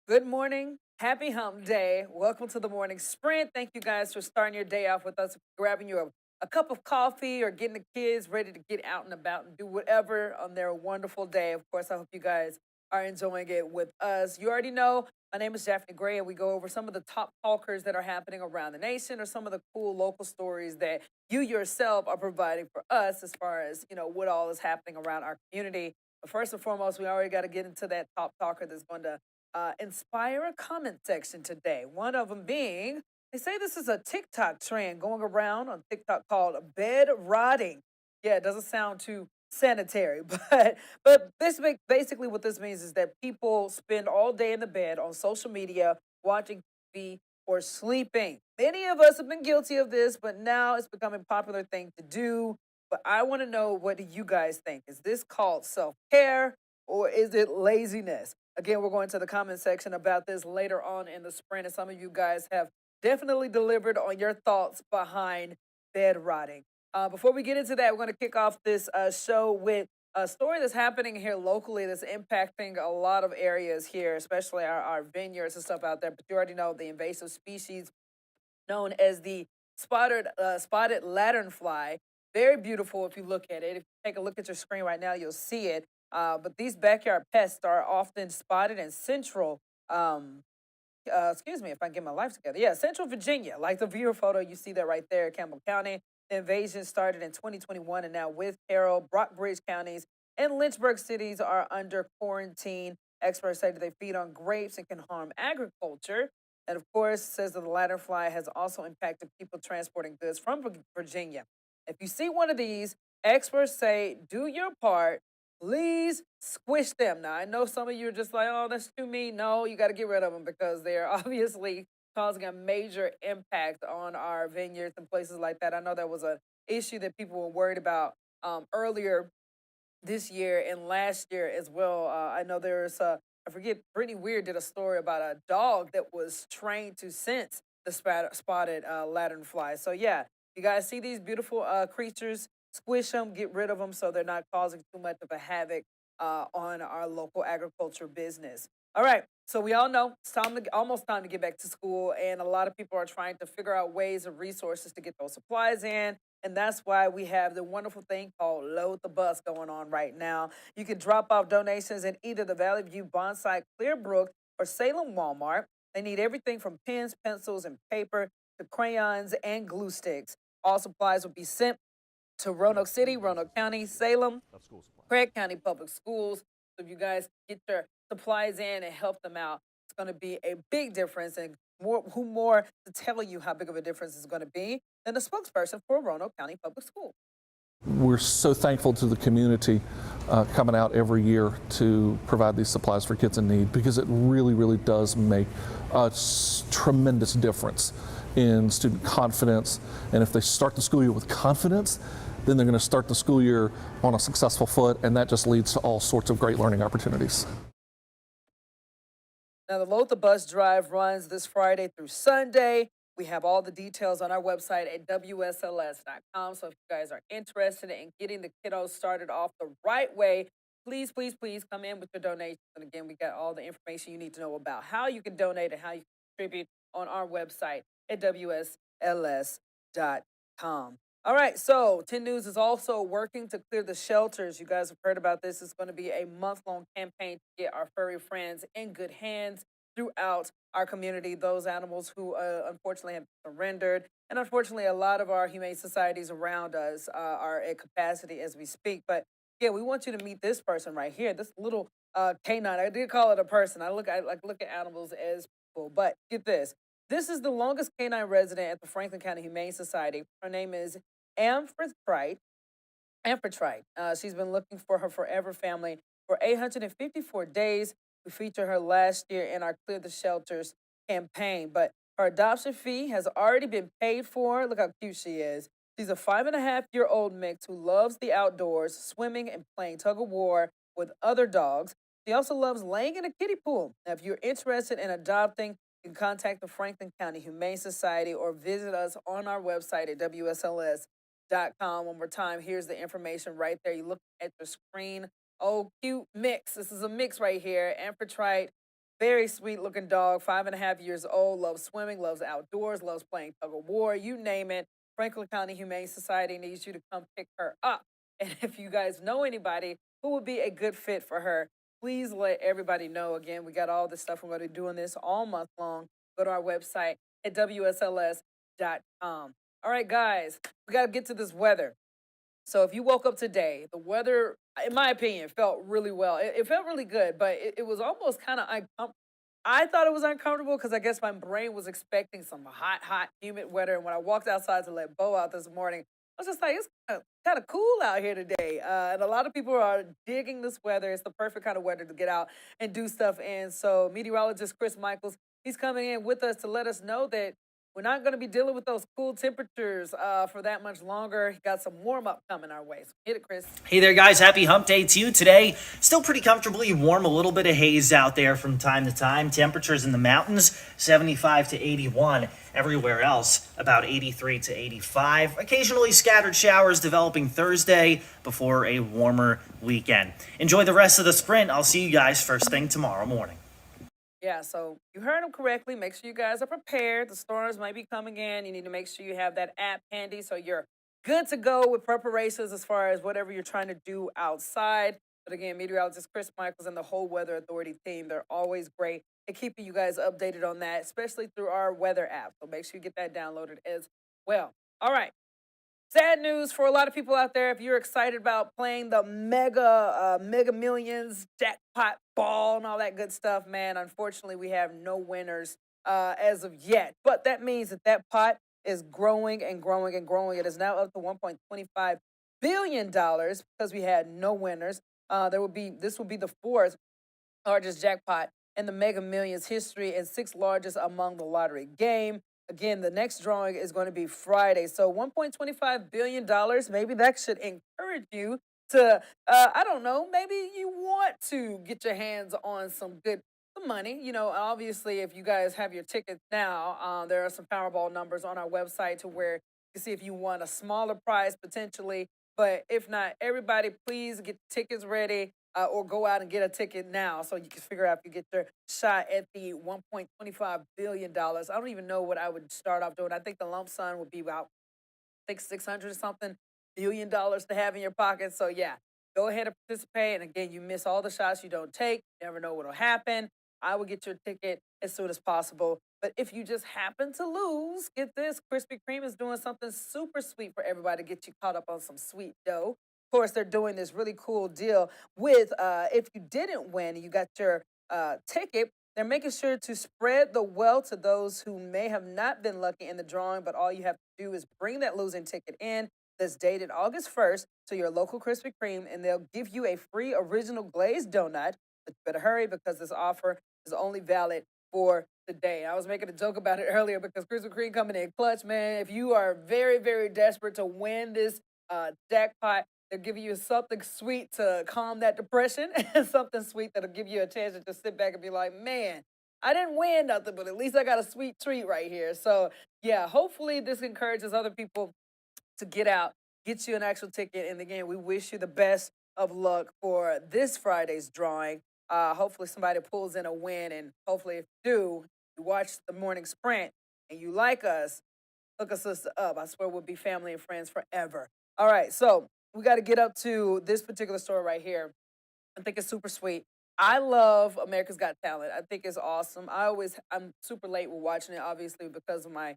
Good morning. Happy hump day. Welcome to the morning sprint. Thank you guys for starting your day off with us, grabbing you a cup of coffee or getting the kids ready to get out and about and do whatever on their wonderful day. Of course, I hope you guys are enjoying it with us. You already know my name is Daphne Gray, and we go over some of the top talkers that are happening around the nation or some of the cool local stories that you yourself are providing for us as far as, what all is happening around our community. But first and foremost, we already got to get into that top talker that's going to inspire a comment section today. One of them being, they say this is a TikTok trend going around on TikTok called bed rotting. Yeah, it doesn't sound too sanitary, but basically what this means is that people spend all day in the bed on social media watching TV or sleeping. Many of us have been guilty of this, but now it's becoming a popular thing to do. But I want to know, what do you guys think? Is this called self care or is it laziness? Again, we're going to the comment section about this later on in the sprint, and some of you guys have definitely delivered on your thoughts behind bed rotting. Before we get into that, we're going to kick off this show with a story that's happening here locally that's impacting a lot of areas here, especially our vineyards and stuff out there. But you already know the invasive species known as the spotted lanternfly. Very beautiful if you look at it. If you take a look at your screen right now, you'll see it. But these backyard pests are often spotted in central, excuse me if I get my life together. Yeah, Central Virginia. Like the viewer photo, you see that right there, Campbell County. The invasion started in 2021, and now with Carroll, Brockbridge counties, and Lynchburg cities are under quarantine. Experts say that they feed on grapes and can harm agriculture. And of course, says that the lanternfly has also impacted people transporting goods from Virginia. If you see one of these, experts say do your part. Please squish them. Now, I know some of you are just like, oh, that's too mean. No, you got to get rid of them because they're obviously causing a major impact on our vineyards and places like that. I know that was an issue that people were worried about earlier this year and last year as well. I know there's I forget, Brittany Weir did a story about a dog that was trained to sense the spotted lanternfly. So yeah, you guys see these beautiful creatures, squish them, get rid of them so they're not causing too much of a havoc on our local agriculture business. All right. So we all know it's almost time to get back to school, and a lot of people are trying to figure out ways and resources to get those supplies in, and that's why we have the wonderful thing called Load the Bus going on right now. You can drop off donations in either the Valley View, Bonsai, Clearbrook, or Salem Walmart. They need everything from pens, pencils, and paper to crayons and glue sticks. All supplies will be sent to Roanoke City, Roanoke County, Salem, Craig County Public Schools. So if you guys get your supplies in and help them out, it's going to be a big difference. And who more to tell you how big of a difference it's going to be than the spokesperson for Roanoke County Public Schools. We're so thankful to the community coming out every year to provide these supplies for kids in need, because it really does make a tremendous difference in student confidence. And if they start the school year with confidence, then they're going to start the school year on a successful foot, and that just leads to all sorts of great learning opportunities. Now, the Load the Bus drive runs this Friday through Sunday. We have all the details on our website at WSLS.com. So if you guys are interested in getting the kiddos started off the right way, please come in with your donations. And again, we got all the information you need to know about how you can donate and how you can contribute on our website at WSLS.com. All right, so 10 News is also working to clear the shelters. You guys have heard about this. It's going to be a month-long campaign to get our furry friends in good hands throughout our community, those animals who unfortunately have surrendered. And unfortunately, a lot of our humane societies around us are at capacity as we speak. But yeah, we want you to meet this person right here, this little canine. I did call it a person. I look at animals as people, but get this. This is the longest canine resident at the Franklin County Humane Society. Her name is Amphitrite. Amphitrite. She's been looking for her forever family for 854 days. We featured her last year in our Clear the Shelters campaign, but her adoption fee has already been paid for. Look how cute she is. She's a 5.5-year-old mix who loves the outdoors, swimming and playing tug of war with other dogs. She also loves laying in a kiddie pool. Now, if you're interested in adopting, you can contact the Franklin County Humane Society or visit us on our website at WSLS.com. One more time, here's the information right there. You look at your screen. Oh, cute mix. This is a mix right here. Amphitrite Very sweet looking dog, 5.5 years old, loves swimming, loves outdoors, loves playing tug of war, you name it. Franklin County Humane Society needs you to come pick her up. And if you guys know anybody who would be a good fit for her, please let everybody know. Again, we got all this stuff. We're going to be doing this all month long. Go to our website at WSLS.com. All right, guys, we got to get to this weather. So if you woke up today, the weather, in my opinion, felt really well. It felt really good, but it was almost kind of uncomfortable. I thought it was uncomfortable because I guess my brain was expecting some hot, hot, humid weather. And when I walked outside to let Bo out this morning, I was just like, it's kind of cool out here today. And a lot of people are digging this weather. It's the perfect kind of weather to get out and do stuff in. So meteorologist Chris Michaels, he's coming in with us to let us know that we're not going to be dealing with those cool temperatures for that much longer. Got some warm up coming our way. So hit it, Chris. Hey there, guys. Happy hump day to you today. Still pretty comfortably warm, a little bit of haze out there from time to time. Temperatures in the mountains, 75 to 81. Everywhere else, about 83 to 85. Occasionally scattered showers developing Thursday before a warmer weekend. Enjoy the rest of the sprint. I'll see you guys first thing tomorrow morning. Yeah, so you heard them correctly. Make sure you guys are prepared. The storms might be coming in. You need to make sure you have that app handy so you're good to go with preparations as far as whatever you're trying to do outside. But again, meteorologist Chris Michaels and the whole Weather Authority team, they're always great at keeping you guys updated on that, especially through our weather app. So make sure you get that downloaded as well. All right. Sad news for a lot of people out there. If you're excited about playing the Mega Millions, jackpot ball, and all that good stuff, man, unfortunately, we have no winners as of yet. But that means that pot is growing and growing and growing. It is now up to $1.25 billion because we had no winners. This will be the fourth largest jackpot in the Mega Millions history and sixth largest among the lottery game. Again, the next drawing is going to be Friday. So $1.25 billion, maybe that should encourage you to, I don't know, maybe you want to get your hands on some money. You know, obviously, if you guys have your tickets now, there are some Powerball numbers on our website to where you can see if you want a smaller prize potentially. But if not, everybody, please get tickets ready. Or go out and get a ticket now so you can figure out if you get your shot at the $1.25 billion. I don't even know what I would start off doing. I think the lump sum would be about, I think, 600 or something billion dollars to have in your pocket. So yeah, go ahead and participate. And again, you miss all the shots you don't take. You never know what'll happen. I would get your ticket as soon as possible. But if you just happen to lose, get this, Krispy Kreme is doing something super sweet for everybody to get you caught up on some sweet dough. Of course, they're doing this really cool deal with if you didn't win, you got your ticket. They're making sure to spread the wealth to those who may have not been lucky in the drawing, but all you have to do is bring that losing ticket in that's dated August 1st to your local Krispy Kreme, and they'll give you a free original glazed donut. But you better hurry because this offer is only valid for today. I was making a joke about it earlier because Krispy Kreme coming in clutch, man. If you are very, very desperate to win this jackpot, they're giving you something sweet to calm that depression and something sweet that'll give you a chance to just sit back and be like, man, I didn't win nothing, but at least I got a sweet treat right here. So, yeah, hopefully this encourages other people to get out, get you an actual ticket. And again, we wish you the best of luck for this Friday's drawing. Hopefully somebody pulls in a win, and hopefully if you do, you watch the morning sprint and you like us, look us up. I swear we'll be family and friends forever. All right, so we got to get up to this particular story right here. I think it's super sweet. I love America's Got Talent. I think it's awesome. I'm super late with watching it, obviously, because of my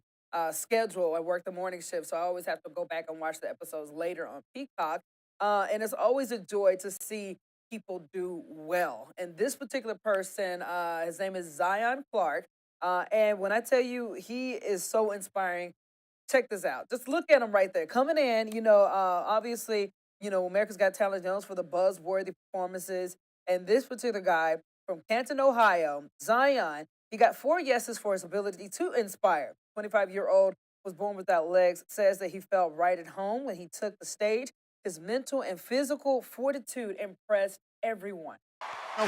schedule. I work the morning shift, so I always have to go back and watch the episodes later on Peacock. And it's always a joy to see people do well. And this particular person, his name is Zion Clark. And when I tell you, he is so inspiring. Check this out. Just look at him right there. Coming in, obviously, America's Got Talent knows for the buzzworthy performances. And this particular guy from Canton, Ohio, Zion, he got 4 yeses for his ability to inspire. 25-year-old was born without legs, says that he felt right at home when he took the stage. His mental and physical fortitude impressed everyone.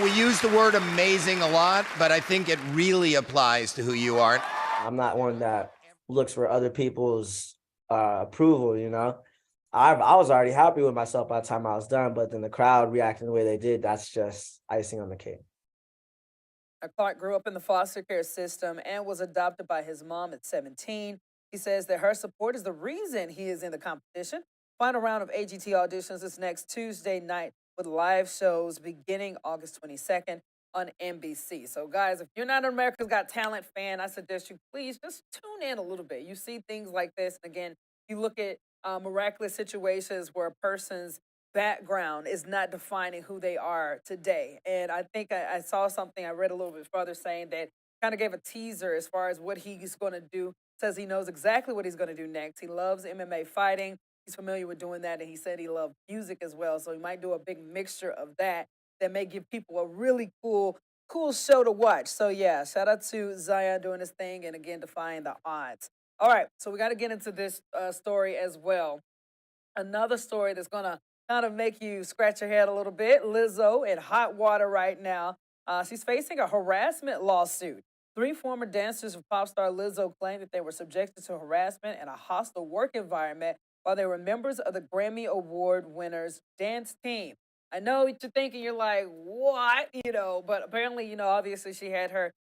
We use the word amazing a lot, but I think it really applies to who you are. I'm not one that looks for other people's approval, I was already happy with myself by the time I was done, but then the crowd reacting the way they did, that's just icing on the cake. Clark grew up in the foster care system and was adopted by his mom at 17. He says that her support is the reason he is in the competition. Final round of AGT auditions is next Tuesday night with live shows beginning August 22nd on NBC. So, guys, if you're not an America's Got Talent fan, I suggest you please just tune in a little bit. You see things like this. And again, you look at miraculous situations where a person's background is not defining who they are today. And I think I saw something, I read a little bit further saying that kind of gave a teaser as far as what he's going to do. Says he knows exactly what he's going to do next. He loves MMA fighting. He's familiar with doing that. And he said he loved music as well. So he might do a big mixture of that may give people a really cool show to watch. So yeah, shout out to Zion doing his thing and again defying the odds. All right, so we got to get into this story as well. Another story that's gonna kind of make you scratch your head a little bit. Lizzo in hot water right now. She's facing a harassment lawsuit. Three former dancers of pop star Lizzo claimed that they were subjected to harassment and a hostile work environment while they were members of the Grammy Award winners' dance team. I know what you're thinking. You're like, what? But apparently, obviously she had her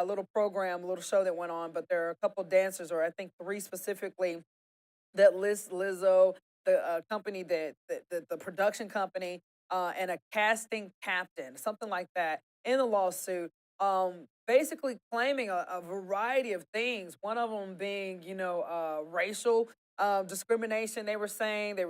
little program, little show that went on. But there are a couple dancers, or I think three specifically, that list Lizzo, the company the production company, and a casting captain, something like that, in the lawsuit. Basically claiming a variety of things. One of them being, racial discrimination. They were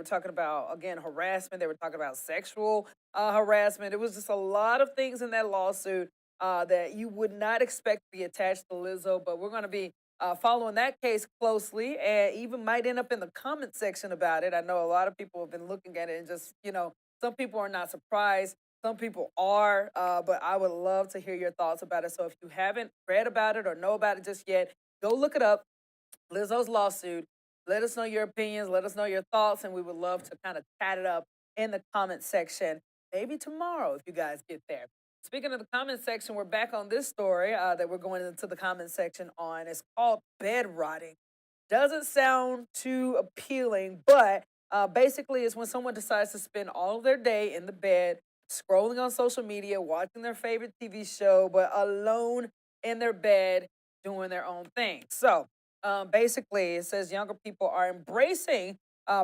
talking about, again, harassment. They were talking about sexual harassment. It was just a lot of things in that lawsuit that you would not expect to be attached to Lizzo. But we're going to be following that case closely, and even might end up in the comment section about it. I know a lot of people have been looking at it and just, some people are not surprised. Some people are, but I would love to hear your thoughts about it. So if you haven't read about it or know about it just yet, go look it up. Lizzo's lawsuit. Let us know your opinions. Let us know your thoughts, and we would love to kind of chat it up in the comment section. Maybe tomorrow if you guys get there. Speaking of the comment section, we're back on this story that we're going into the comment section on. It's called bed rotting. Doesn't sound too appealing, but basically it's when someone decides to spend all of their day in the bed, scrolling on social media, watching their favorite TV show, but alone in their bed doing their own thing. So basically, it says younger people are embracing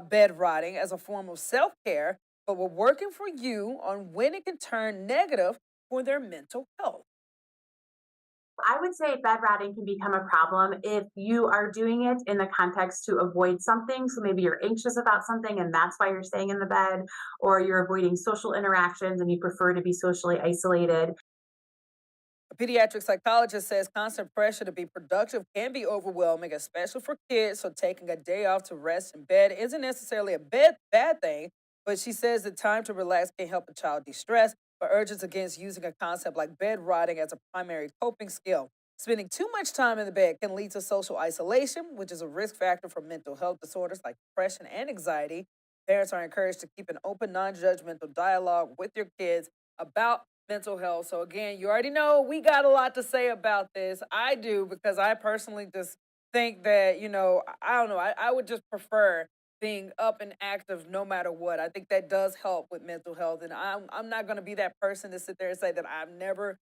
bed rotting as a form of self-care, but we're working for you on when it can turn negative for their mental health. I would say bed rotting can become a problem if you are doing it in the context to avoid something. So maybe you're anxious about something and that's why you're staying in the bed, or you're avoiding social interactions and you prefer to be socially isolated. A pediatric psychologist says constant pressure to be productive can be overwhelming, especially for kids. So taking a day off to rest in bed isn't necessarily a bad thing, but she says that time to relax can help a child de-stress, but urges against using a concept like bed rotting as a primary coping skill. Spending too much time in the bed can lead to social isolation, which is a risk factor for mental health disorders like depression and anxiety. Parents are encouraged to keep an open, non-judgmental dialogue with your kids about mental health. So again, you already know we got a lot to say about this. I do, because I personally just think that, I don't know, I would just prefer being up and active no matter what. I think that does help with mental health. And I'm not going to be that person to sit there and say that I've never,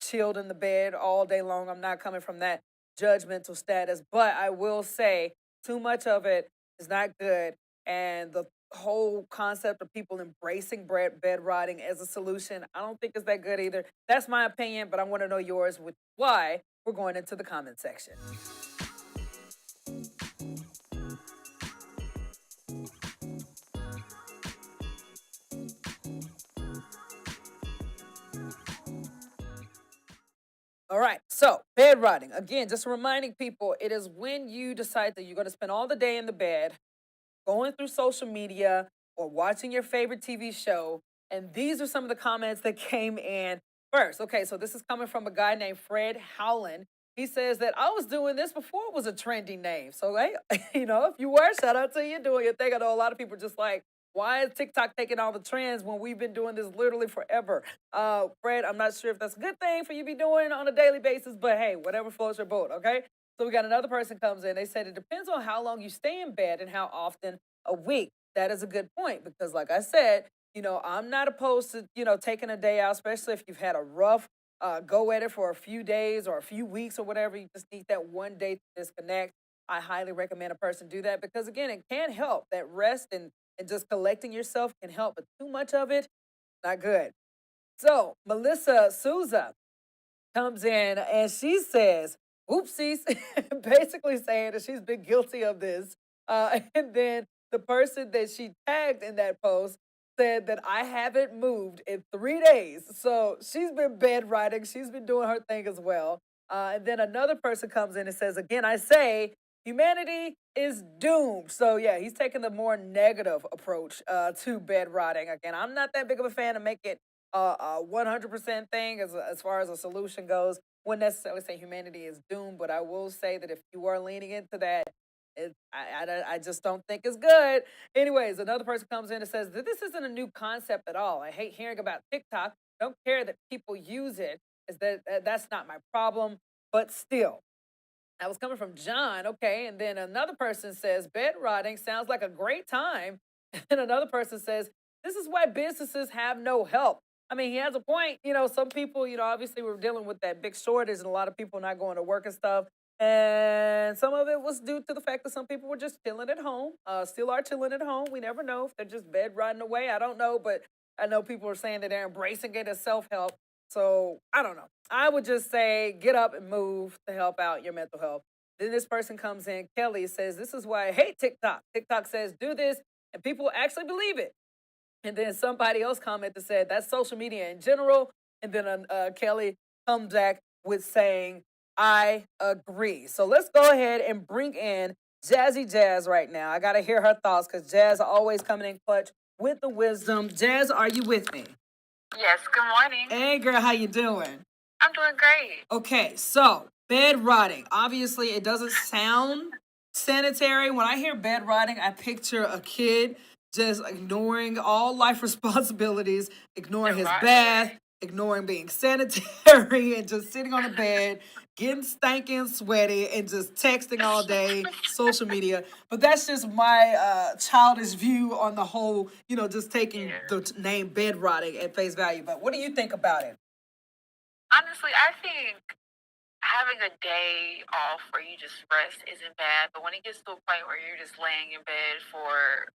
chilled in the bed all day long. I'm not coming from that judgmental status, but I will say too much of it is not good. And the whole concept of people embracing bed rotting as a solution, I don't think is that good either. That's my opinion, but I want to know yours, with why we're going into the comment section. All right, so bed rotting. Again, just reminding people, it is when you decide that you're going to spend all the day in the bed, going through social media or watching your favorite TV show. And these are some of the comments that came in first. Okay, so this is coming from a guy named Fred Howland. He says that I was doing this before it was a trendy name. So, hey, if you were, shout out to you doing your thing. I know a lot of people just like, why is TikTok taking all the trends when we've been doing this literally forever? Fred, I'm not sure if that's a good thing for you to be doing on a daily basis, but hey, whatever floats your boat, okay? So we got another person comes in. They said it depends on how long you stay in bed and how often a week. That is a good point, because like I said, I'm not opposed to, taking a day out, especially if you've had a rough go at it for a few days or a few weeks or whatever. You just need that one day to disconnect. I highly recommend a person do that because again, it can help. That rest and just collecting yourself can help, but too much of it, not good. So Melissa Souza comes in and she says, "Oopsies," basically saying that she's been guilty of this. And then the person that she tagged in that post said that I haven't moved in 3 days. So she's been bedriding. She's been doing her thing as well. And then another person comes in and says, "Again, I say humanity is doomed." So yeah, he's taking the more negative approach to bed rotting. Again, I'm not that big of a fan of make it a 100% thing as far as a solution goes. Wouldn't necessarily say humanity is doomed, but I will say that if you are leaning into that, I just don't think it's good. Anyways, another person comes in and says that this isn't a new concept at all. I hate hearing about TikTok. Don't care that people use it. Is that's not my problem, but still. That was coming from John. Okay. And then another person says, bed rotting sounds like a great time. And another person says, this is why businesses have no help. I mean, he has a point. Some people, obviously we're dealing with that big shortage and a lot of people not going to work and stuff. And some of it was due to the fact that some people were just chilling at home, still are chilling at home. We never know if they're just bed rotting away. I don't know, but I know people are saying that they're embracing it as self help. So I don't know. I would just say get up and move to help out your mental health. Then this person comes in, Kelly says, this is why I hate TikTok. TikTok says do this, and people actually believe it. And then somebody else commented said that's social media in general. And then Kelly comes back with saying, I agree. So let's go ahead and bring in Jazzy Jazz right now. I got to hear her thoughts because Jazz always coming in clutch with the wisdom. Jazz, are you with me? Yes, good morning. Hey, girl, how you doing? I'm doing great. Okay, so bed rotting. Obviously, it doesn't sound sanitary. When I hear bed rotting, I picture a kid just ignoring all life responsibilities, ignoring his bath, ignoring being sanitary, and just sitting on the bed, getting stanky and sweaty, and just texting all day, social media. But that's just my childish view on the whole, just taking the name bed rotting at face value. But what do you think about it? Honestly, I think having a day off where you just rest isn't bad, but when it gets to a point where you're just laying in bed for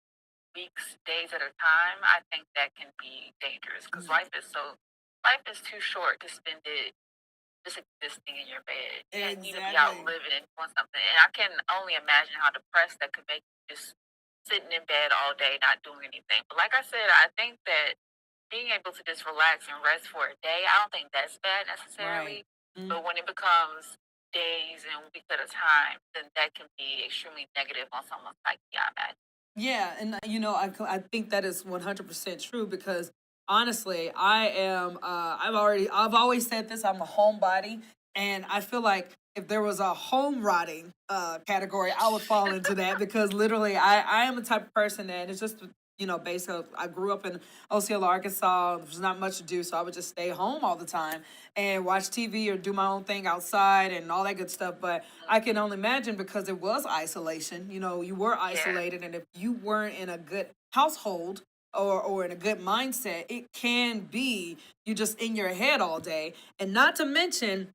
weeks, days at a time, I think that can be dangerous because life is too short to spend it just existing in your bed. You need to be out living and doing something. And I can only imagine how depressed that could make you just sitting in bed all day, not doing anything. But like I said, I think that being able to just relax and rest for a day, I don't think that's bad necessarily. Right. But when it becomes days and weeks at a time, then that can be extremely negative on someone's psyche, I imagine. Yeah, and I think that is 100% true because honestly, I've always said this. I'm a homebody, and I feel like if there was a home rotting category, I would fall into that because literally, I am the type of person that it's just basically I grew up in Osceola, Arkansas. There's not much to do, so I would just stay home all the time and watch TV or do my own thing outside and all that good stuff. But I can only imagine because it was isolation. You were isolated, and if you weren't in a good household or in a good mindset, it can be you just in your head all day. And not to mention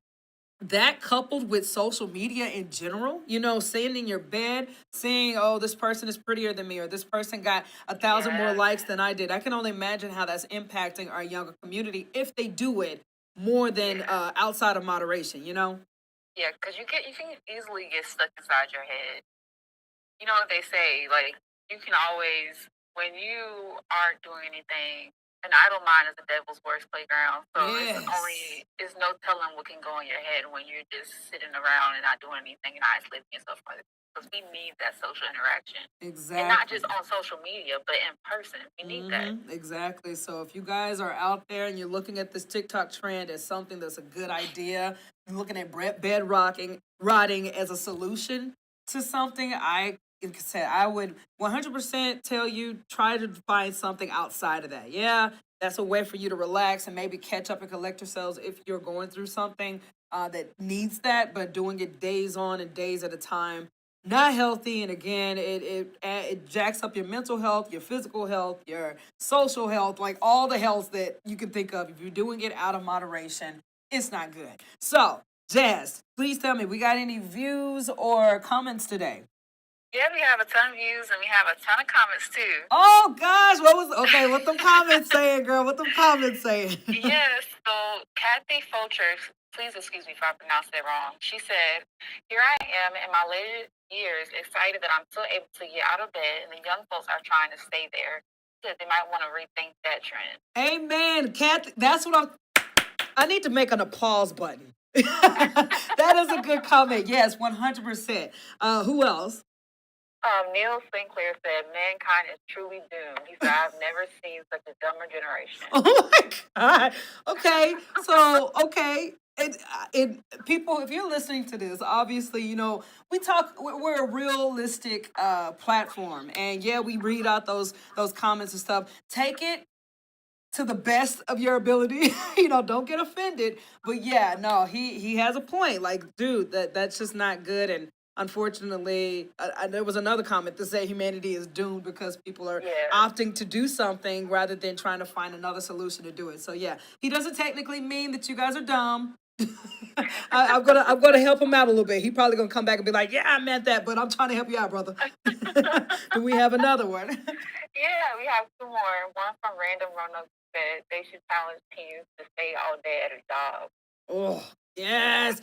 that coupled with social media in general, sitting in your bed, seeing, oh, this person is prettier than me, or this person got 1,000 more likes than I did. I can only imagine how that's impacting our younger community if they do it more than outside of moderation, Yeah, because you can easily get stuck inside your head. You know what they say, like you can always, when you aren't doing anything, an idle mind is the devil's worst playground. So it's no telling what can go in your head when you're just sitting around and not doing anything and isolating yourself from it. Because we need that social interaction. Exactly. And not just on social media, but in person. We need that. Exactly. So if you guys are out there and you're looking at this TikTok trend as something that's a good idea, you're looking at bed rotting as a solution to something, like I said, I would 100% tell you try to find something outside of that. Yeah, that's a way for you to relax and maybe catch up and collect yourselves if you're going through something that needs that, but doing it days on and days at a time, not healthy. And again, it jacks up your mental health, your physical health, your social health, like all the health that you can think of. If you're doing it out of moderation, It's not good. So, Jazz, please tell me, we got any views or comments today? Yeah, we have a ton of views and we have a ton of comments too. Oh gosh, what them comments saying, girl? What them comments saying? Yes, so Kathy Fulcher, please excuse me if I pronounced it wrong. She said, "Here I am in my later years, excited that I'm still able to get out of bed, and the young folks are trying to stay there. Said they might want to rethink that trend." Amen, Kathy. That's what I need to make an applause button. That is a good comment. Yes, 100%. Who else? Neil Sinclair said, "Mankind is truly doomed." He said, "I've never seen such a dumber generation." Oh my God. Okay. So, okay. People, if you're listening to this, obviously, we're a realistic platform. And yeah, we read out those comments and stuff. Take it to the best of your ability. Don't get offended. But yeah, no, he has a point. Like, dude, that's just not good. And unfortunately, there was another comment to say humanity is doomed because people are Yeah. opting to do something rather than trying to find another solution to do it. So yeah, he doesn't technically mean that you guys are dumb. I'm gonna help him out a little bit. He probably gonna come back and be like, "Yeah, I meant that, but I'm trying to help you out, brother." Do we have another one? Yeah, we have two more. One from Random Roanoke said they should challenge teens to stay all day at a job. Oh, yes.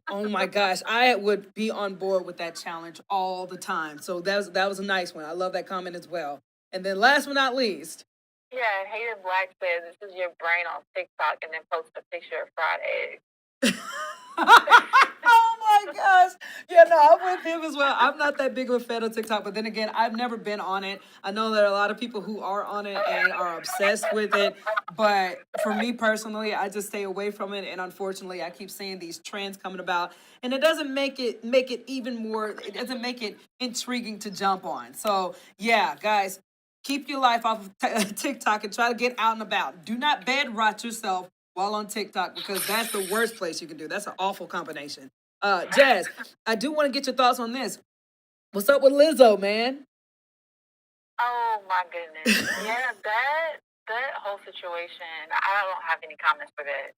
Oh my gosh. I would be on board with that challenge all the time. So that was a nice one. I love that comment as well. And then last but not least. Yeah, Hater Black says this is your brain on TikTok and then post a picture of fried eggs. Oh my gosh. Yeah, no, I'm with him as well. I'm not that big of a fan of TikTok, but then again, I've never been on it. I know there are a lot of people who are on it and are obsessed with it, but for me personally, I just stay away from it. And unfortunately, I keep seeing these trends coming about, and it doesn't make it even more. It doesn't make it intriguing to jump on. So yeah, guys, keep your life off of TikTok and try to get out and about. Do not bed rot yourself while on TikTok because that's the worst place you can do. That's an awful combination. Jazz, I do want to get your thoughts on this. What's up with Lizzo, man? Oh my goodness. Yeah, that whole situation, I don't have any comments for that.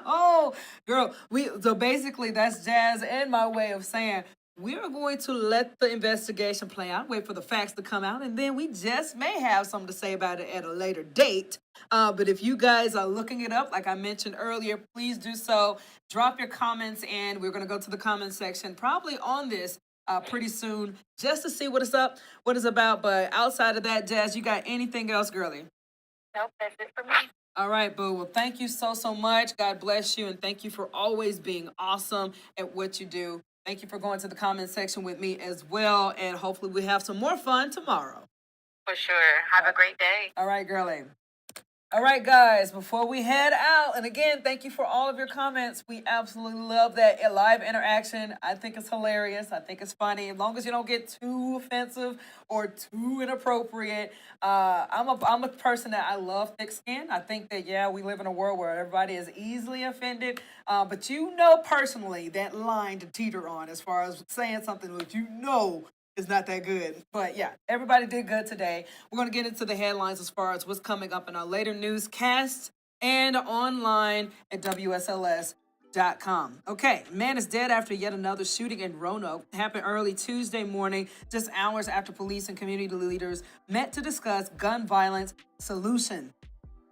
Oh, girl, so basically that's Jazz and my way of saying we are going to let the investigation play out, wait for the facts to come out, and then we just may have something to say about it at a later date. But if you guys are looking it up, like I mentioned earlier, please do so. Drop your comments, and we're going to go to the comment section probably on this pretty soon just to see what it's about. But outside of that, Jazz, you got anything else, girly? Nope, that's it for me. All right, boo. Well, thank you so much. God bless you, and thank you for always being awesome at what you do. Thank you for going to the comment section with me as well, and hopefully we have some more fun tomorrow. For sure. Have a great day. All right, girlie. All right, guys, before we head out, and again, thank you for all of your comments. We absolutely love that live interaction. I think it's hilarious. I think it's funny. As long as you don't get too offensive or too inappropriate. I'm a person that I love thick skin. I think that, yeah, we live in a world where everybody is easily offended. But personally that line to teeter on as far as saying something that is not that good. But yeah, everybody did good today. We're going to get into the headlines as far as what's coming up in our later newscasts and online at WSLS.com. Okay, man is dead after yet another shooting in Roanoke. Happened early Tuesday morning, just hours after police and community leaders met to discuss gun violence solution.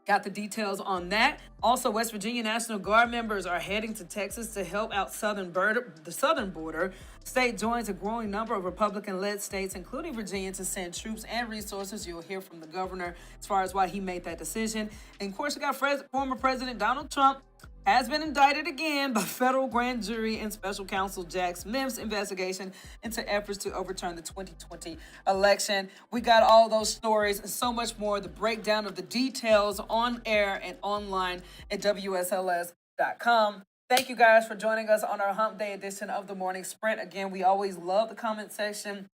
Got the details on that. Also, West Virginia National Guard members are heading to Texas to help out the southern border. State joins a growing number of Republican-led states, including Virginia, to send troops and resources. You'll hear from the governor as far as why he made that decision. And of course, we got former President Donald Trump has been indicted again by federal grand jury and special counsel Jack Smith's investigation into efforts to overturn the 2020 election. We got all those stories and so much more. The breakdown of the details on air and online at WSLS.com. Thank you guys for joining us on our Hump Day edition of the Morning Sprint. Again, we always love the comment section.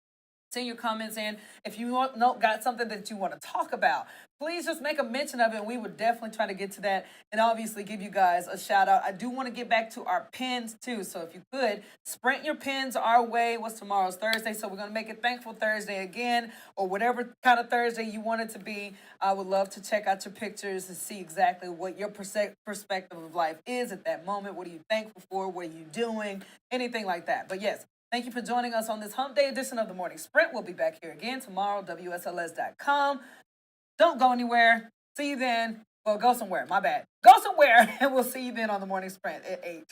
Send your comments in. If you got something that you want to talk about, please just make a mention of it, and we would definitely try to get to that and obviously give you guys a shout out. I do want to get back to our pins too, so if you could sprint your pins our way. What's tomorrow's Thursday, so we're going to make it Thankful Thursday again, or whatever kind of Thursday you want it to be. I would love to check out your pictures and see exactly what your perspective of life is at that moment. What are you thankful for? What are you doing? Anything like that. But yes, thank you for joining us on this Hump Day edition of the Morning Sprint. We'll be back here again tomorrow, WSLS.com. Don't go anywhere. See you then. Well, go somewhere. My bad. Go somewhere, and we'll see you then on the Morning Sprint at 8.